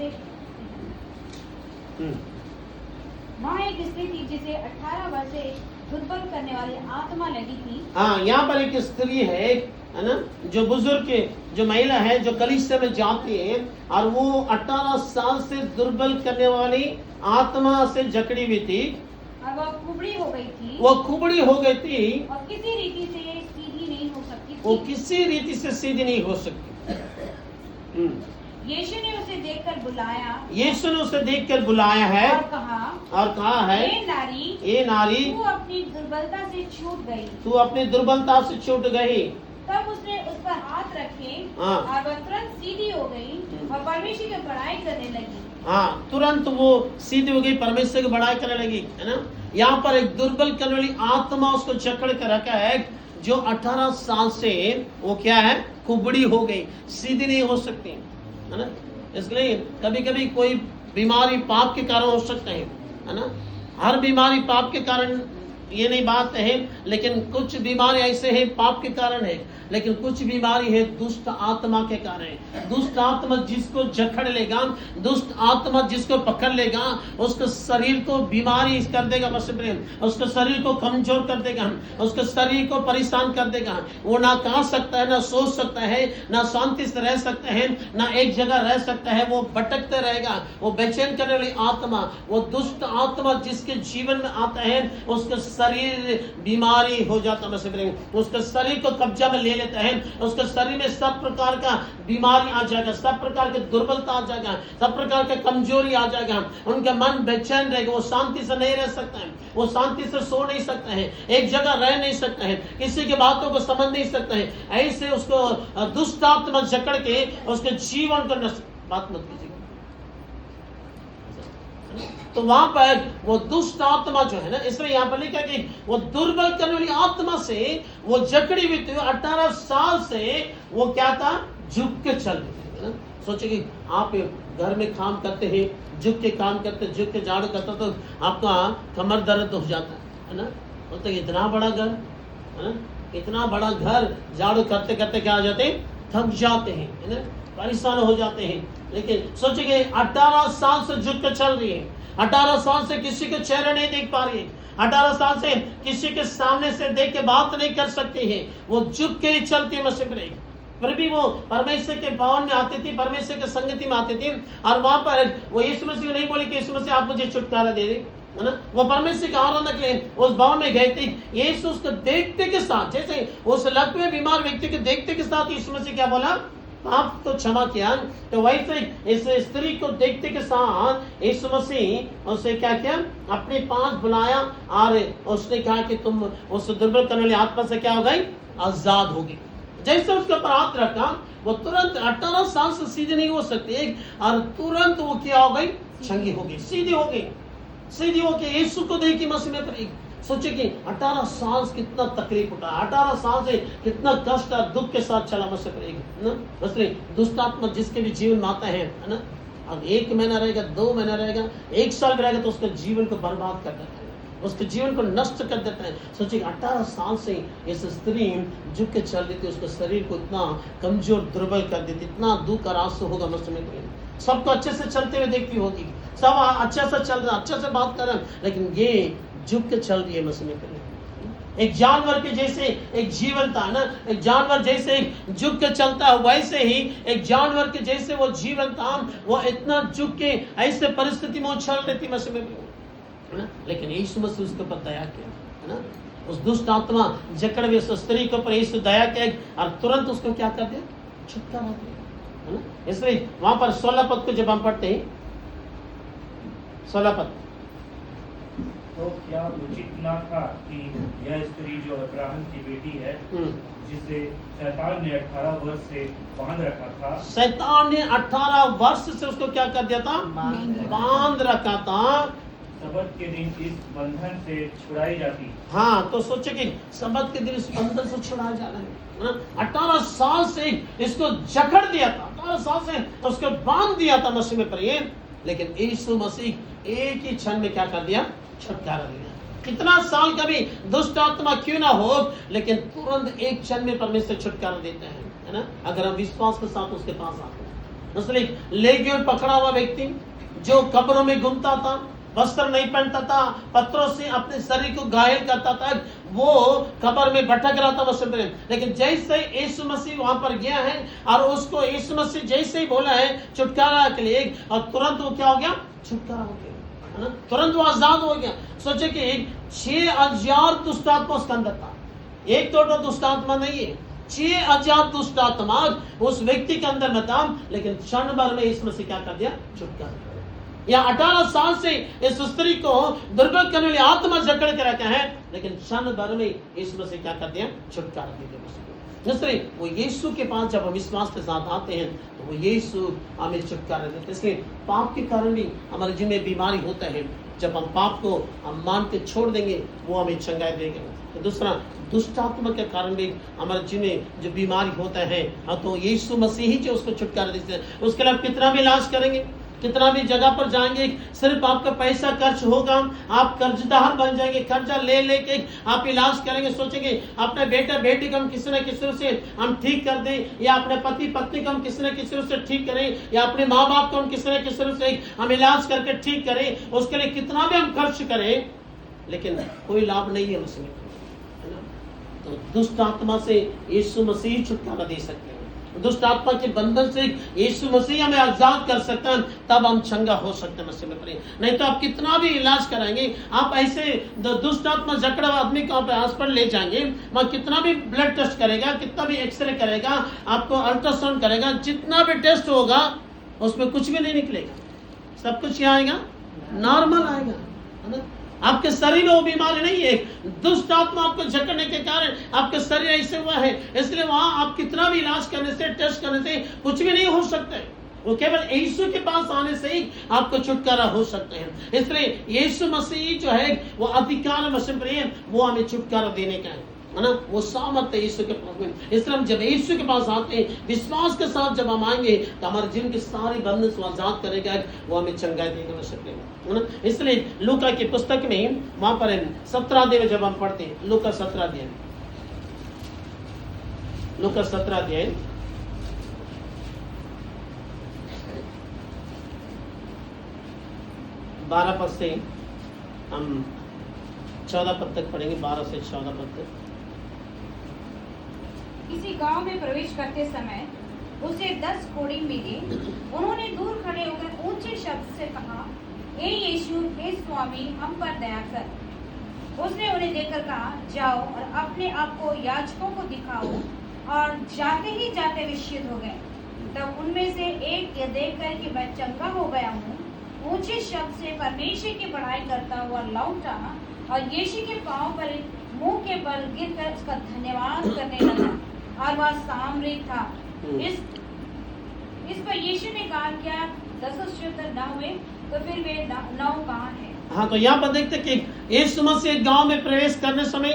से वहाँ एक स्त्री थी जिसे 18 वर्ष से दुर्बल करने वाली आत्मा लगी थी। हाँ, यहाँ पर एक स्त्री है ना, जो बुजुर्ग जो महिला है, जो कलीसिया में जाती है और वो 18 साल से दुर्बल करने वाली आत्मा से जकड़ी हुई थी और वह कुबड़ी हो गई थी। वो कुबड़ी हो गई थी और किसी रीति से सीधी नहीं हो सकती थी। वो किसी रीति से सीधी नहीं हो सकती। यीशु ने उसे देखकर बुलाया। यीशु ने उसे देखकर बुलाया है और कहा है, ए नारी, तू अपनी दुर्बलता से छूट गई। तू अपनी दुर्बलता से छूट गई। तब उसने उस पर हाथ रखे हाँ। और वह तुरंत सीधी हो गई और परमेश्वर की बड़ाई करने लगी। हाँ, तुरंत वो सीधी हो गई, परमेश्वर की बड़ाई करने लगी, है ना। यहाँ पर एक दुर्बल करने वाली आत्मा उसको जकड़ कर रखा है, जो 18 साल से वो क्या है, कुबड़ी हो गई, सीधी नहीं हो सकती, है ना। इसलिए कभी कभी कोई बीमारी पाप के कारण हो सकते हैं, है ना। हर बीमारी पाप के कारण ये नहीं बात है, लेकिन कुछ बीमारी ऐसे हैं पाप के कारण है, लेकिन कुछ बीमारी है दुष्ट आत्मा के कारण। दुष्ट आत्मा जिसको जकड़ लेगा, दुष्ट आत्मा जिसको पकड़ लेगा, उसके शरीर को बीमारी कर देगा, उसके शरीर को कमजोर कर देगा, उसके शरीर को परेशान कर देगा। वो ना खा सकता है, ना सोच सकता है, ना शांति से रह सकता है, ना एक जगह रह सकता है, वो भटकते रहेगा। वो बेचैन करने वाली आत्मा, वो दुष्ट आत्मा जिसके जीवन में आता है, उसके शरीर बीमारी हो जाता है, उसके शरीर को कब्जा में ले लेता है, उसके शरीर में सब प्रकार का बीमारी आ जाएगा, सब प्रकार की दुर्बलता आ जाएगा, सब प्रकार का कमजोरी आ जाएगा। उनका मन बेचैन रहेगा, वो शांति से नहीं रह सकता है, वो शांति से सो नहीं सकता है, एक जगह रह नहीं सकता है, किसी की बातों को समझ नहीं सकता है। ऐसे उसको दुष्ट आत्मा जकड़ के उसके जीवन को नष्ट, बात मत कीजिए। तो वहां पर वो दुष्ट आत्मा जो है ना, इसमें यहाँ पर लिखा कि वो दुर्बल करने वाली आत्मा से वो जकड़ी हुई थी। 18 साल से वो क्या था, झुक के चल रही थी। सोचिए कि आप घर में काम करते हैं, झुक के काम करते, झुक के झाड़ू करते, तो आपका कमर दर्द हो जाता है ना। बोलते इतना बड़ा घर है ना, इतना बड़ा घर झाड़ू करते करते क्या हो जाते हैं, थक जाते हैं, है ना, परेशान हो जाते हैं। लेकिन सोचिए 18 साल से झुक के चल रही है, 18 साल से किसी के चेहरे नहीं देख पा रही है, 18 साल से किसी के सामने से देख के बात नहीं कर सकती है, वो झुक के ही चलती है मसीह पर। फिर भी वो परमेश्वर के भवन में आती थी, परमेश्वर के संगति में आती थी, और वहां पर वो यीशु मसीह नहीं बोली कि यीशु मसीह आप मुझे छुटकारा दे दे, है ना। वो परमेश्वर का आराधना के लिए उस भवन में गए थे। यीशु उसको देखते के साथ, जैसे उस लकवे में बीमार व्यक्ति के देखते के साथ यीशु मसीह क्या बोला, पाप तो क्षमा किया। तो वैसे इस स्त्री को देखते के साथ यीशु मसीह उसे क्या किया, अपने पास बुलाया और उसने कहा कि तुम उस दुर्बल करने वाली आत्मा से क्या हो गई, आजाद हो गई। जैसे उसके ऊपर हाथ रखा, वो तुरंत 18 साल से सीधी नहीं हो सकती, और तुरंत वो क्या हो गई, चंगी हो गई, सीधी हो गई। सीधी हो गई, यीशु को देखी मसीह में पड़ी। सोचे कि 18 साल से कितना तकलीफ उठा, 18 साल से कितना कष्ट और दुख के साथ चला मसीह करेगा ना। मसीह दुष्ट आत्मा जिसके भी जीवन में आता है ना, अब 1 महीना रहेगा, 2 महीना रहेगा, 1 साल भी रहेगा, तो उसके जीवन को बर्बाद कर देता है, उसके जीवन को नष्ट कर देता है। सोचिए 18 साल से इस स्त्री झुक के चल रही थी, उसके शरीर को इतना कमजोर दुर्बल कर देती, इतना दुख और आंसू होगा मसीह में। सबको अच्छे से चलते हुए देखती होगी, सब अच्छे से चल रहा, अच्छे से बात कर रहे हैं, लेकिन ये झुक के चल रही है मसीह में। एक जानवर के जैसे एक जीवन था ना, एक जानवर जैसे एक झुक के चलता है, वैसे ही एक जानवर के जैसे वो जीवन था, वो इतना झुक के ऐसे परिस्थिति में उछल रही थी मसीह में, है ना। लेकिन यीशु मसीह उसके ऊपर दया किया, है ना। उस दुष्ट आत्मा जकड़ हुई उस स्त्री के ऊपर यीशु दया किया और तुरंत उसको क्या कर दिया, छुटकारा दिया, है ना। इसलिए वहां पर 16 पद को जब हम पढ़ते हैं, 16 पद, तो क्या उचित ना था कि यह स्त्री जो अब्राहम की बेटी है, जिसे शैतान ने 18 वर्ष से बांध रखा था, शैतान ने 18 वर्ष से उसको क्या कर दिया था, बांध रखा था, सबत के दिन इस बंधन से छुड़ाई जाती। हाँ, तो सोचे कि सबत के दिन इस बंधन से छुड़ाया जा रहा है। 18 साल से इसको जकड़ दिया था, 18 साल से उसको बांध दिया था मसीह में प्रेम, लेकिन यीशु मसीह एक ही क्षण में क्या कर दिया, छुटकारा दिया। कितना साल का भी दुष्ट आत्मा क्यों ना हो, लेकिन तुरंत एक क्षण में परमेश्वर छुटकारा देते हैं, है ना, अगर हम विश्वास के साथ उसके पास आते हैं। इसलिए लेगियों पकड़ा हुआ व्यक्ति जो कब्रों में घूमता था, वस्त्र नहीं पहनता था, पत्थरों से अपने शरीर को घायल करता था, वो कब्र में भटक रहा था वसंत में। लेकिन जैसे यीशु मसीह वहां पर गया है और उसको यीशु मसीह जैसे ही बोला है छुटकारा के लिए, और तुरंत वो क्या हो गया? छुटकारा हो गया, है ना? तुरंत वो आजाद हो गया। सोचे कि 6000 दुष्ट आत्मा उसके अंदर था, एक तो दुष्ट आत्मा नहीं है, 6000 दुष्ट आत्मा उस व्यक्ति के अंदर में था। लेकिन क्षण भर में यीशु मसीह क्या कर दिया? छुटकारा। या 18 साल से इस स्त्री को दुर्बल करने वाली आत्मा जकड़ के रखा है, लेकिन क्षण भर में यीशु मसीह क्या कर दिया? छुटकारा दे दिया। इसलिए वो यीशु के पास जब हम विश्वास के साथ आते हैं तो वो यीशु हमें छुटकारा देते हैं। इसलिए पाप के कारण भी हमारे जीवन में बीमारी होता है, जब हम पाप को हम मान के छोड़ देंगे वो हमें चंगाई देगा। तो दूसरा, दुष्ट आत्मा के कारण भी हमारे जीवन में जो बीमारी होता है, तो यीशु मसीह ही जो उसको छुटकारा देते हैं। उसके लिए आप कितना भी इलाज करेंगे, कितना भी जगह पर जाएंगे, सिर्फ आपका पैसा खर्च होगा, आप कर्जदार बन जाएंगे, कर्जा ले लेके आप इलाज करेंगे, सोचेंगे अपने बेटा बेटी को हम किसी न किसी से हम ठीक कर दें, या अपने पति पत्नी को हम किसी न किसी से ठीक करें, या अपने माँ बाप को हम किसी न किसी से हम इलाज करके ठीक करें। उसके लिए कितना भी हम खर्च करें, लेकिन कोई लाभ नहीं है उसमें, है ना? तो दुष्ट आत्मा से यीशु मसीह छुटकारा दे सकते हैं। दुष्ट आत्मा के बंधन से यीशु मसीह हमें आजाद कर सकता है, तब हम चंगा हो सकते हैं मसीह में प्रिय। नहीं तो आप कितना भी इलाज कराएंगे, आप ऐसे दुष्ट आत्मा जकड़ा हुआ आदमी को आप हॉस्पिटल ले जाएंगे, वहां कितना भी ब्लड टेस्ट करेगा, कितना भी एक्सरे करेगा, आपको अल्ट्रासाउंड करेगा, जितना भी टेस्ट होगा उसमें कुछ भी नहीं निकलेगा, सब कुछ यहाँ आएगा नॉर्मल आएगा, है ना? आपके शरीर में वो बीमारी नहीं है, दुष्ट आत्मा आपको जकड़ने के कारण आपका शरीर ऐसे हुआ है। इसलिए वहां आप कितना भी इलाज करने से, टेस्ट करने से कुछ भी नहीं हो सकता है। वो केवल यीशु के पास आने से ही आपको छुटकारा हो सकते हैं। इसलिए यीशु मसीह जो है वो अधिकार मसीह प्रिय, वो हमें छुटकारा देने का है ना? वो सामर्थ्य यीशु के पास में। इसलिए हम जब यीशु के पास आते हैं, विश्वास के साथ जब हम आएंगे, तो हमारे जीवन के सारे बंधन से आजाद करेगा, वो हमें चंगाई देगा मसीह प्रिय, है ना? इसलिए लूका की पुस्तक में वहां पर 17 अध्याय में जब हम पढ़ते हैं, लूका 17 अध्याय, लूका 17 अध्याय 12 पद से हम 14 पद तक पढ़ेंगे, 12 से 14 पद तक। किसी गांव में प्रवेश करते समय उसे 10 कोढ़ी मिले। उन्होंने दूर खड़े होकर ऊंचे शब्द से कहा, हे यीशु, हे स्वामी, हम पर दया कर। उसने उन्हें देखकर कहा, जाओ और अपने आप को याजकों को दिखाओ। और जाते ही जाते वे सिद्ध हो गए। तब उनमें से एक ये देखकर कि मैं चंगा हो गया हूँ, ऊंचे शब्द से परमेश्वर की बड़ाई करता हुआ लौटा और यीशु के पांव पर मुंह के बल गिरकर उसका धन्यवाद करने लगा, और वह सामरी था। इस पर यीशु ने कहा, क्या 10 अशुद्ध न हुए, तो फिर वे 9 कहाँ हैं? हाँ, तो यहाँ पर देखते कि यीशु मसीह गांव में प्रवेश करने समय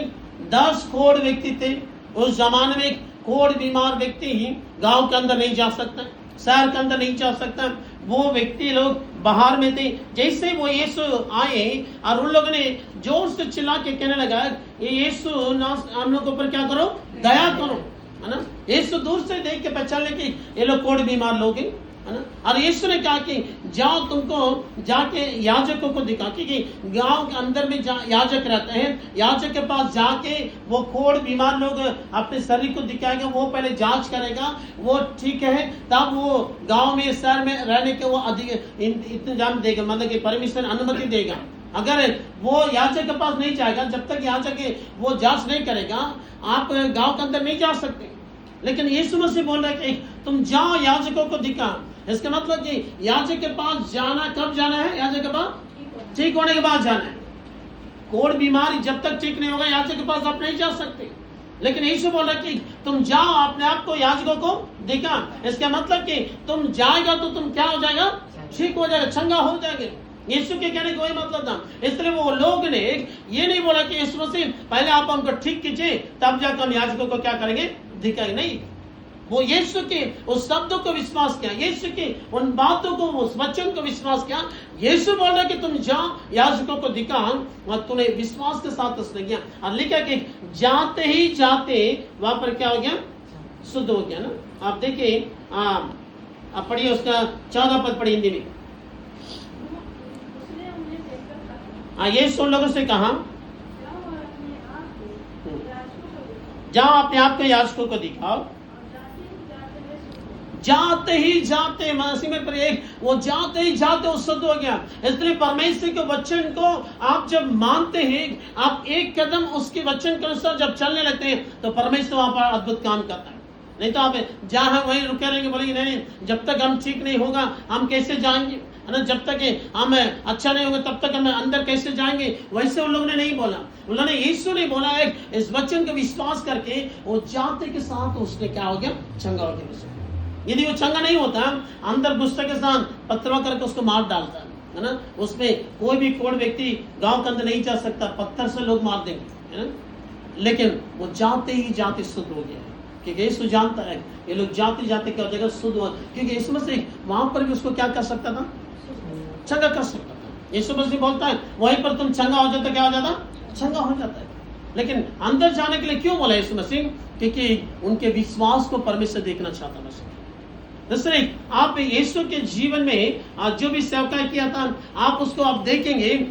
10 कोढ़ व्यक्ति थे। उस जमाने में कोढ़ बीमार व्यक्ति ही गांव के अंदर नहीं जा सकता, शहर के अंदर नहीं जा सकता। वो व्यक्ति लोग बाहर में थे। जैसे वो यीशु आए और उन लोगों ने जोर से चिल्ला के कहने लगा, ये यीशु हम लोग ऊपर क्या करो, दया करो, है ना? यीशु दूर से देख के पहचान ले कि ये लोग कोढ़ बीमार लोग हैं, है ना? और यीशु ने कहा कि जाओ, तुमको जाके याजकों को दिखा, क्योंकि गांव के अंदर में याजक रहते हैं, याजक के पास जाके वो कोढ़ बीमार लोग अपने शरीर को दिखाएगा, वो पहले जांच करेगा, वो ठीक है, तब वो गांव में शहर में रहने के वो अधिक इंतजाम देगा, मतलब कि परमिशन अनुमति देगा। अगर वो याजक के पास नहीं जाएगा, जब तक याजक वो जांच नहीं करेगा, आप गांव के अंदर नहीं जा सकते। लेकिन यीशु मसीह बोल रहे कि तुम जाओ, याजकों को दिखा। इसका मतलब कि याजक के पास जाना, कब जाना है? याजक के पास ठीक होने के बाद जाना है। कोढ़ बीमारी जब तक ठीक नहीं होगा, याजक के पास आप नहीं जा सकते। लेकिन यीशु बोल रहा कि तुम जाओ, अपने आप को याजकों को दिखा। इसका मतलब कि तुम जाएगा तो तुम क्या हो जाएगा? ठीक हो जाएगा, चंगा हो जाएगा। यीशु के कहने का वही मतलब था। इसलिए वो लोग ने ये नहीं बोला कि यीशु मसीह पहले आप हमको ठीक कीजिए, तब जाकर हम याजकों को क्या करेंगे? दिखाएंगे। नहीं, वो यीशु के उस शब्दों को विश्वास किया, यीशु के उन बातों को, उस वचन को विश्वास किया। यीशु बोल रहा कि तुम जाओ, याजकों को दिखा, और तूने विश्वास के साथ उसने किया। और लिखा कि जाते ही जाते वहां पर क्या हो गया? शुद्ध हो गया ना। आप देखिए आप पढ़िए उसका 14 पद पढ़िए हिंदी में। उसने उन्हें देखकर कहा, हाँ, ये सुन लोगों से कहा, जाओ और अपने आप को याजकों को दिखाओ, जाओ अपने आप को याजकों को दिखाओ। और जाते ही जाते मसीह में प्रिय, वो जाते ही जाते वो शुद्ध हो गया। इसलिए परमेश्वर के वचन को आप जब मानते हैं, आप एक कदम उसके वचन के अनुसार जब चलने लगते हैं, तो परमेश्वर वहां पर अद्भुत काम करता है। नहीं तो आप जहां वहीं रुके रहेंगे, बोलेंगे नहीं, जब तक हम ठीक नहीं होगा हम कैसे जाएंगे, है ना, जब तक हम अच्छा नहीं होगा तब तक हम अंदर कैसे जाएंगे। वैसे उन लोगों ने नहीं बोला, उन्होंने यीशु ने बोला है, इस वचन का विश्वास करके वो जाते के साथ उसने क्या हो गया, चंगा हो गया। यदि वो चंगा नहीं होता, अंदर गुस्से के साथ पत्थरवा करके उसको मार डालता है ना, उसमें कोई भी कोई व्यक्ति गांव के अंदर नहीं जा सकता, पत्थर से लोग मार देंगे, है ना। लेकिन वो जाते ही जाते शुद्ध हो गया, क्योंकि यीशु जानता है ये लोग जाते जाते क्या हो जाएगा, शुद्ध हो, क्योंकि यीशु मसीह वहां पर भी उसको क्या कर सकता था, चंगा कर सकता था। यीशु मसीह बोलता है वहीं पर तुम चंगा हो जाता, क्या हो जाता, चंगा हो जाता है। लेकिन अंदर जाने के लिए क्यों बोला यीशु मसीह, क्योंकि उनके विश्वास को परमेश्वर देखना चाहता मसीह। दूसरे, आप यीशु के जीवन में जो भी सेवकाई किया था, आप उसको आप देखेंगे,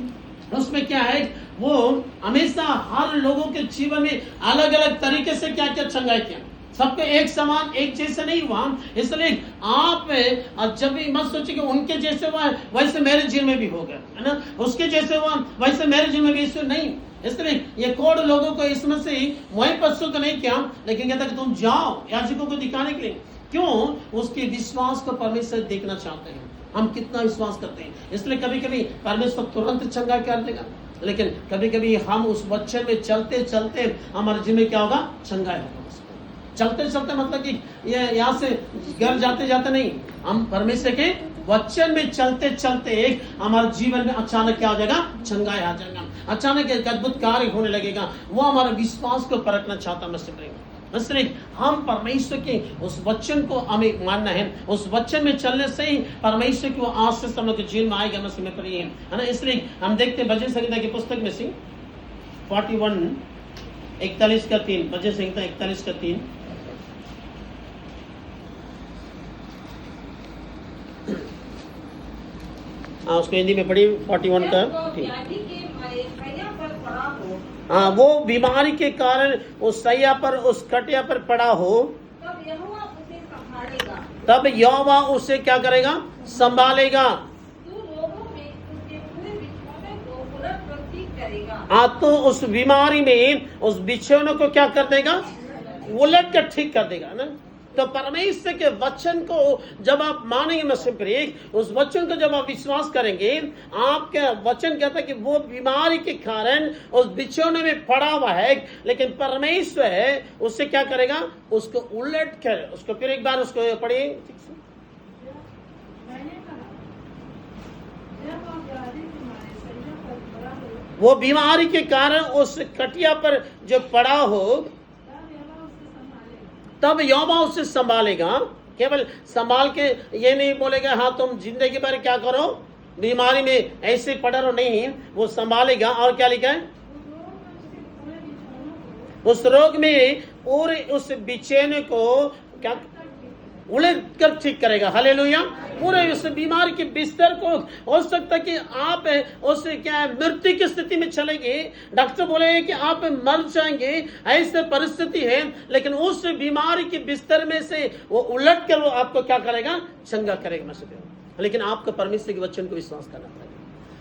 उसमें क्या है, वो हमेशा हर लोगों के जीवन में अलग अलग तरीके से क्या क्या चंगाई किया, सबके एक समान एक जैसे नहीं हुआ। इसलिए आप जब भी मत सोचिए कि उनके जैसे हुआ वैसे मेरे जीवन में भी होगा, है ना, उसके जैसे हुआ वैसे मेरे जीवन में भी, इससे नहीं। इसलिए ये कोड लोगों को इसमें से वहीं पर शुद्ध नहीं किया, लेकिन कहता कि तुम जाओ याजकों को दिखाने के लिए। क्यों? उसके विश्वास को परमेश्वर देखना चाहते हैं, हम कितना विश्वास करते हैं। इसलिए कभी कभी परमेश्वर तुरंत चंगा कर देगा, लेकिन कभी कभी हम उस वचन में चलते चलते हमारे जीवन में क्या होगा, चंगा होगा। चलते चलते मतलब कि ये यहाँ से घर जाते जाते नहीं, हम परमेश्वर के वचन में चलते चलते हमारे जीवन में अचानक क्या हो जाएगा, चंगा आ जाएगा, अचानक एक अद्भुत कार्य होने लगेगा। वो हमारे विश्वास को परखना चाहता है। इसलिए हम परमेश्वर के उस वचन को हमें मानना है, उस वचन में चलने से ही परमेश्वर की वो आशीष हम लोग के जीवन में आएगा, मसीह में प्रिय है ना। इसलिए हम देखते भजन संहिता की पुस्तक में से 41:41 भजन संहिता 41:3, उसको हिंदी में पढ़ी 41 का। हाँ, वो बीमारी के कारण उस सैया पर, उस खटिया पर पड़ा हो, तब यहोवा उसे क्या करेगा, संभालेगा। हाँ, तो उस बीमारी में उस बिछौने को क्या कर देगा, उलट कर ठीक कर देगा ना। तो परमेश्वर के वचन को जब आप मानेंगे मसीह प्रिय, उस वचन को जब आप विश्वास करेंगे, आपका वचन कहता है कि वो बीमारी के कारण उस बिछौने में पड़ा हुआ है, लेकिन परमेश्वर है उससे क्या करेगा, उसको उलट कर, उसको फिर एक बार उसको पढ़िए। वो बीमारी के कारण उस खटिया पर जो पड़ा हो, तब यहोवा उसे संभालेगा। केवल संभाल के ये नहीं बोलेगा हाँ तुम जिंदगी भर क्या करो, बीमारी में ऐसे पड़ा रहो, नहीं, वो संभालेगा। और क्या लिखा है, उस रोग में पूरे उस बिछौने को क्या उलट कर ठीक करेगा। हालेलुया। पूरे उस बीमारी के बिस्तर को, हो सकता है कि आप उस क्या मृत्यु की स्थिति में चलेंगे, डॉक्टर बोलेंगे कि आप मर जाएंगे, ऐसे परिस्थिति है, लेकिन उस बीमारी के बिस्तर में से वो उलट कर वो आपको क्या करेगा, चंगा करेगा। लेकिन आपको परमेश्वर के वचन को विश्वास करना पड़ेगा,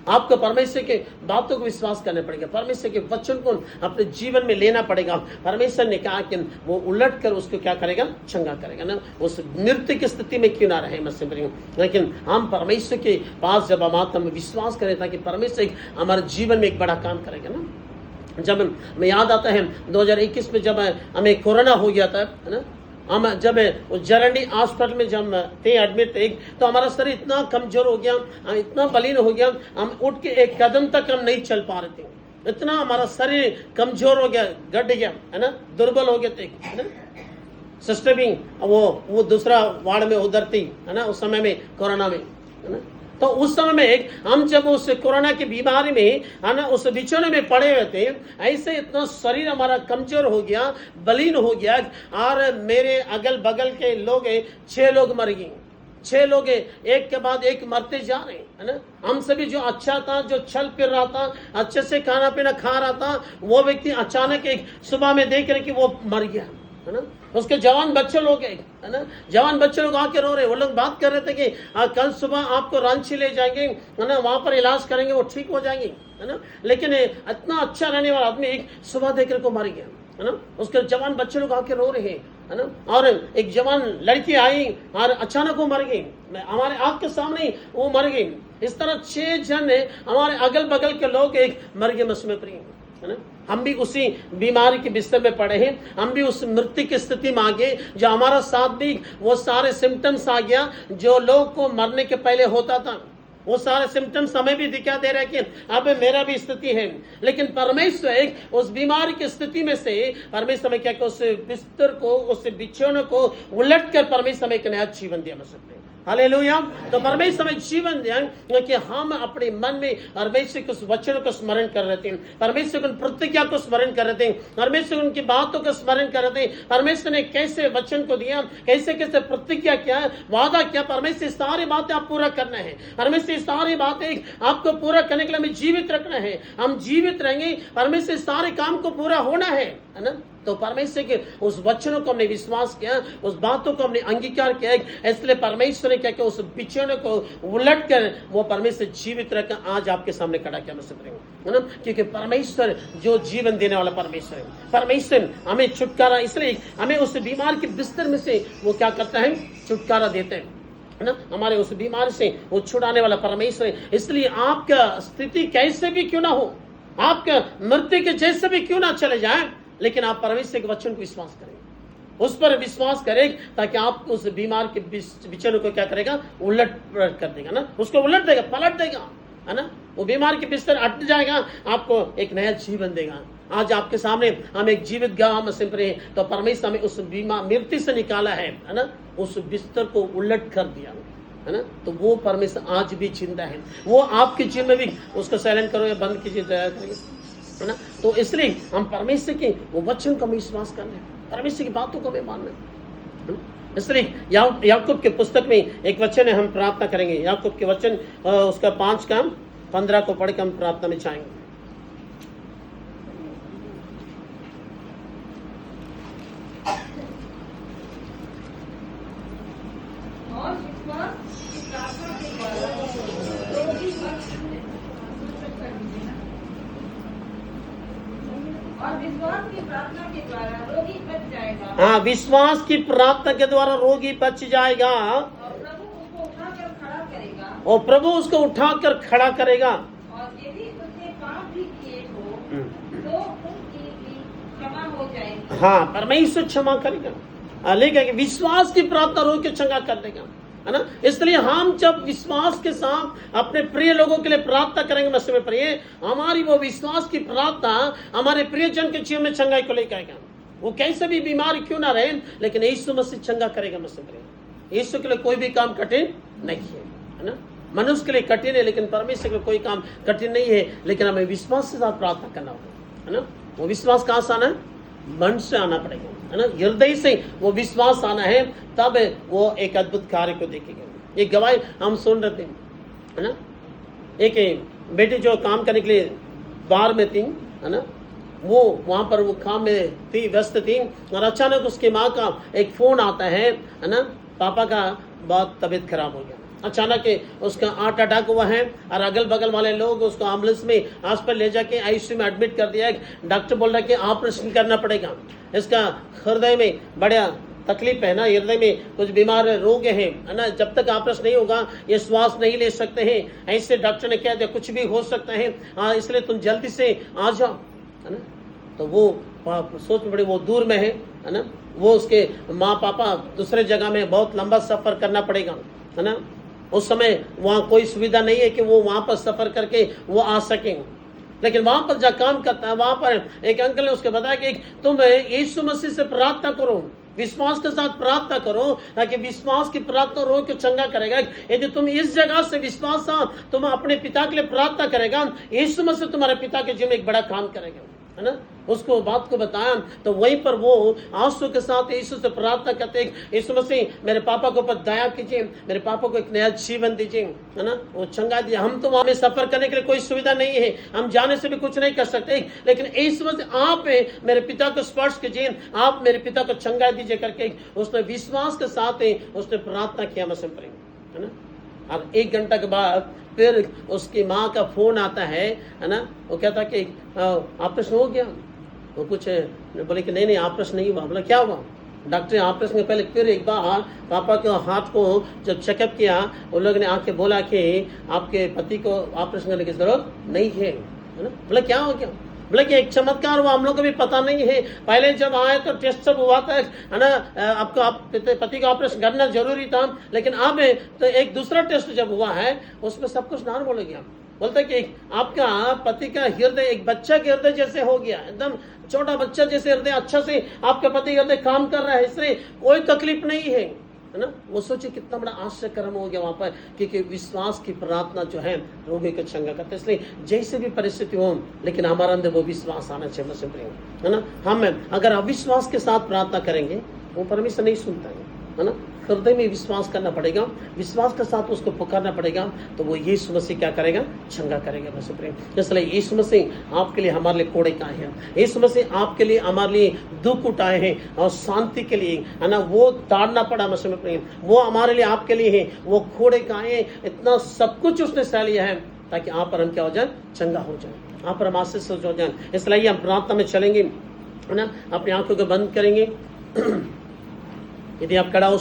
आपको परमेश्वर के बातों को विश्वास करना पड़ेगा, परमेश्वर के वचन को अपने जीवन में लेना पड़ेगा। परमेश्वर ने कहा कि वो उलट कर उसको क्या करेगा, चंगा करेगा ना, उस मृत्यु की स्थिति में क्यों ना रहे मसीह। लेकिन हम परमेश्वर के पास जब हम आते हैं, विश्वास करें ताकि परमेश्वर हमारे जीवन में एक बड़ा काम करेगा ना। जब हमें याद आता है 2021 में जब हमें कोरोना हो गया था, है ना, हम जब जरंडी हॉस्पिटल में जब थे एडमिट थे, तो हमारा शरीर इतना कमजोर हो गया, इतना बलीन हो गया, हम उठ के एक कदम तक हम नहीं चल पा रहे थे, इतना हमारा शरीर कमजोर हो गया, गट गया, है ना, दुर्बल हो गए थे, है ना। सिस्टर भी वो दूसरा वार्ड में उधर थी, है ना, उस समय में कोरोना में, है ना। तो उस समय में हम जब उस कोरोना की बीमारी में, है ना, उस बिछौने में पड़े हुए थे, ऐसे इतना शरीर हमारा कमजोर हो गया, बलीन हो गया, और मेरे अगल बगल के लोग 6 लोग मर गए, 6 लोग हैं, एक के बाद एक मरते जा रहे हैं, है ना। हम सभी जो अच्छा था, जो चल फिर रहा था, अच्छे से खाना पीना खा रहा था, वो व्यक्ति अचानक एक सुबह में देख रहे कि वो मर गया, है ना। उसके जवान बच्चे लोग हैं, है ना, जवान बच्चे लोग आके रो रहे। वो लोग बात कर रहे थे कि कल सुबह आपको रांची ले जाएंगे, है ना, वहां पर इलाज करेंगे, वो ठीक हो जाएंगे, है ना। लेकिन इतना अच्छा रहने वाला आदमी एक सुबह देख रहे को मर गया, है ना। उसके जवान बच्चे लोग आके रो रहे हैं, है ना। और एक जवान लड़की आई और अचानक वो मर गई, हमारे आंख के सामने वो मर गई। इस तरह 6 जन हमारे अगल बगल के लोग एक मर गए मसीह में प्रिय, है ना। हम भी उसी बीमारी के बिस्तर में पड़े हैं, हम भी उस मृत्यु की स्थिति में आ गए, जो हमारा साथ भी वो सारे सिम्टम्स आ गया जो लोग को मरने के पहले होता था। वो सारे सिम्टम्स हमें भी दिखा दे रहे हैं कि अब मेरा भी स्थिति है। लेकिन परमेश्वर उस बीमारी की स्थिति में से परमेश्वर में क्या कि उस बिस्तर को, उस बिछौने को उलट कर परमेश्वर में एक नया जीवन दिया सकते हैं। हालेलुया। तो परमेश्वर में जीवन दिया कि हम अपने मन में परमेश्वर के उस वचन को स्मरण कर रहे थे, परमेश्वर की प्रतिज्ञा को स्मरण कर रहे थे, परमेश्वर उनकी बातों को स्मरण कर रहे थे। परमेश्वर ने कैसे वचन को दिया, कैसे कैसे प्रतिज्ञा किया, वादा किया, परमेश्वर सारी बातें आप पूरा करना है, परमेश्वर सारी बातें आपको पूरा करने के लिए हमें जीवित रखना है। हम जीवित रहेंगे, परमेश्वर सारे काम को पूरा होना है ना। तो परमेश्वर के उस वचनों को हमने विश्वास किया, उस बातों को हमने अंगीकार किया, इसलिए परमेश्वर ने क्या किया, उस बिछौने को उलट कर वो परमेश्वर जीवित रहकर आज आपके सामने खड़ा किया, है ना। क्योंकि परमेश्वर जो जीवन देने वाला परमेश्वर है, परमेश्वर हमें छुटकारा, इसलिए हमें उस बीमार के बिस्तर में से वो क्या करता है, छुटकारा देते हैं, है ना। हमारे उस बीमारी से वो छुड़ाने वाला परमेश्वर है। इसलिए आपका स्थिति कैसे भी क्यों ना हो, आपका मृत्यु के जैसे भी क्यों ना चले जाए, लेकिन आप परमेश्वर के वचन को विश्वास करें, उस पर विश्वास करें, ताकि आप उस बीमार के बिछौने को क्या करेगा, उलट पलट कर देगा ना, उसको उलट देगा, पलट देगा, है ना। वो बीमार के बिस्तर हट जाएगा, आपको एक नया जीवन देगा। आज आपके सामने हम एक जीवित गवाह मसीह पर हैं, तो परमेश्वर हमें उस बीमार मृत्यु से निकाला है ना, उस बिस्तर को उलट कर दिया, है ना। तो वो परमेश्वर आज भी जिंदा है, वो आपके जीवन में भी, उसको साइलेंट करो या बंद कीजिए, दया करिए, है ना। तो इसलिए हम परमेश्वर के वो वचन को विश्वास करना है, परमेश्वर की बातों को भी मानना है। इसलिए याकूब के पुस्तक में एक वचन है, हम प्रार्थना करेंगे। याकूब के वचन उसका 5:15 को पढ़कर हम प्रार्थना में जाएंगे। और विश्वास की प्रार्थना के द्वारा रोगी बच जाएगा। हाँ, विश्वास की प्रार्थना के द्वारा रोगी बच जाएगा, और प्रभु उसको उठाकर खड़ा करेगा। और प्रभु उसको उठाकर खड़ा करेगा। और यदि उसने पाप भी किए हो तो उनकी भी क्षमा हो जाएगी। हाँ, परमेश्वर क्षमा करेगा, लेकिन विश्वास की प्रार्थना रोग के चंगा कर देगा, है ना। इसलिए हम जब विश्वास के साथ अपने प्रिय लोगों के लिए प्रार्थना करेंगे मसीह में प्रिय, हमारी वो विश्वास की प्रार्थना हमारे प्रियजन के जीवन में चंगाई को लेकर आएगा। वो कैसे भी बीमारी क्यों ना रहे, लेकिन यीशु मसीह चंगा करेगा मसीह प्रिय। यीशु के लिए कोई भी काम कठिन नहीं है ना। मनुष्य के लिए कठिन है, लेकिन परमेश्वर के लिए कोई काम कठिन नहीं है, लेकिन हमें विश्वास के साथ प्रार्थना करना होगा, है ना। वो विश्वास कहाँ से आना है, मन से आना पड़ेगा, है ना। हृदय से वो विश्वास आना है, तब वो एक अद्भुत कार्य को देखेगा। एक गवाही हम सुन रहे थे, है ना। एक बेटी जो काम करने के लिए बाहर में थी, है ना, वो वहां पर वो काम में थी, व्यस्त थी, और अचानक उसकी माँ का एक फोन आता है ना, पापा का बहुत तबीयत खराब हो गया। अचानक उसका हार्ट अटैक हुआ है, और अगल बगल वाले लोग उसको एम्बुलेंस में हॉस्पिटल ले जाके आईसीयू में एडमिट कर दिया है। डॉक्टर बोल रहा है कि ऑपरेशन करना पड़ेगा। इसका हृदय में बड़ा तकलीफ है ना, हृदय में कुछ बीमार रोग है ना, जब तक ऑपरेशन नहीं होगा ये श्वास नहीं ले सकते हैं। ऐसे डॉक्टर ने कह दिया कुछ भी हो सकता है, इसलिए तुम जल्दी से आ जाओ, है ना। तो वो सोच पड़े, वो दूर में है ना, वो उसके माँ पापा दूसरे जगह में बहुत लंबा सफर करना पड़ेगा, है ना। उस समय वहाँ कोई सुविधा नहीं है कि वो वहाँ पर सफर करके वो आ सकें। लेकिन वहां पर जब काम करता है, वहां पर एक अंकल ने उसको बताया कि तुम यीशु मसीह से प्रार्थना करो, विश्वास के साथ प्रार्थना करो, ताकि विश्वास की प्रार्थना रोग को चंगा करेगा। यदि तुम इस जगह से विश्वास तुम अपने पिता के लिए प्रार्थना करेगा, यीशु मसीह तुम्हारे पिता के जीवन में एक बड़ा काम करेगा। है ना, उसको बात को बताया, तो वहीं पर वो आंसू के साथ यीशु से प्रार्थना करते हैं, यीशु मसीह मेरे पापा के ऊपर दया कीजिए, मेरे पापा को एक नया जीवन दीजिए, है ना, वो चंगा दिया। हम तो वहां में सफर करने के लिए कोई सुविधा नहीं है, हम जाने से भी कुछ नहीं कर सकते, लेकिन यीशु मसीह आप मेरे पिता को स्पर्श कीजिए, आप मेरे पिता को चंगा दीजिए करके उसने विश्वास के साथ उसने प्रार्थना किया मसीह प्रेम, है ना। और 1 घंटा के बाद फिर उसकी माँ का फोन आता है ना, वो कहता कि ऑपरेशन हो गया, वो कुछ बोले कि नहीं ऑपरेशन नहीं हुआ। बोला क्या हुआ? डॉक्टर ने ऑपरेशन के पहले फिर एक बार पापा के हाथ को जब चेकअप किया, उन लोगों ने आके बोला कि आपके पति को ऑपरेशन करने की जरूरत नहीं है ना। बोला क्या हो गया? बोले कि एक चमत्कार हुआ, हम लोग को भी पता नहीं है, पहले जब आए तो टेस्ट सब हुआ था, है ना, आपको आप पति का ऑपरेशन करना जरूरी था, लेकिन अब तो एक दूसरा टेस्ट जब हुआ है उसमें सब कुछ नॉर्मल हो गया। बोलते कि आपका पति का हृदय एक बच्चा के हृदय जैसे हो गया, एकदम छोटा बच्चा जैसे हृदय अच्छा से आपका पति हृदय काम कर रहा है, इसलिए कोई तकलीफ नहीं है ना। वो सोचे कितना बड़ा आश्चर्य कर्म हो गया वहां पर, क्योंकि विश्वास की प्रार्थना जो है रोगी को चंगा करते। इसलिए जैसे भी परिस्थिति हो, लेकिन हमारे अंदर वो विश्वास आना चाहिए मसीह प्रेम, है ना। हम अगर अविश्वास के साथ प्रार्थना करेंगे वो परमेश्वर नहीं सुनता है ना। हृदय में विश्वास करना पड़ेगा, विश्वास के साथ उसको पुकारना पड़ेगा, तो वो यीशु मसीह क्या करेगा? चंगा करेगा मसीह प्रेम। इसलिए यीशु मसीह आपके लिए हमारे लिए कोड़े का है, यीशु मसीह आपके लिए हमारे लिए दुख उठाए हैं और शांति के लिए, है ना, वो ताड़ना पड़ा मसीह प्रेम, वो हमारे लिए आपके लिए है, वो खोड़े का है, इतना सब कुछ उसने सह लिया है ताकि आप पर हम क्या हो जाए? चंगा हो जाए, आप पर हम आशीष हो जाए। इसलिए हम प्रार्थना में चलेंगे, है ना, अपनी आंखों को बंद करेंगे। यदि आप खड़ा हो